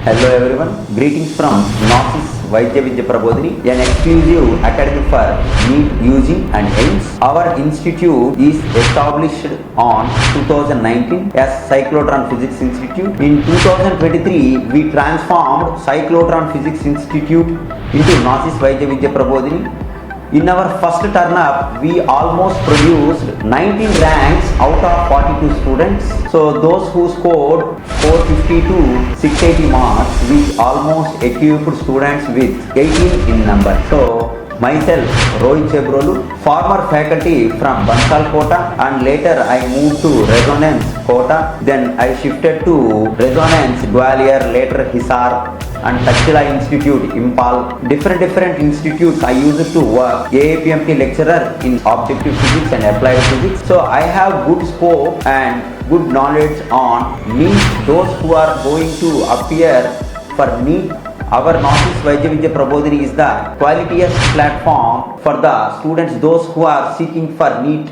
Hello everyone, greetings from GNOSIS Vaidhya Vidhya Prabodhini, an exclusive academy for NEET-UG and AIIMS. Our institute is established on 2019 as Cyclotron Physics Institute. In 2023, we transformed Cyclotron Physics Institute into GNOSIS Vaidhya Vidhya Prabodhini. In our first turn up, we almost produced 19 ranks out of 42 students. So those who scored 450 to 680 marks, we almost equipped students with 18 in number. So myself, Rohit Chebrolu, former faculty from Bansal Kota, and later I moved to Resonance Kota. Then I shifted to Resonance Gwalior, later Hisar, and Takshila Institute, Impal. Different institutes I used to work. AAPMT lecturer in objective physics and applied physics. So I have good scope and good knowledge on NEET. Those who are going to appear for NEET, our GNOSIS Vaidhya Vidhya Prabodhini is the qualityest platform for the students, those who are seeking for NEET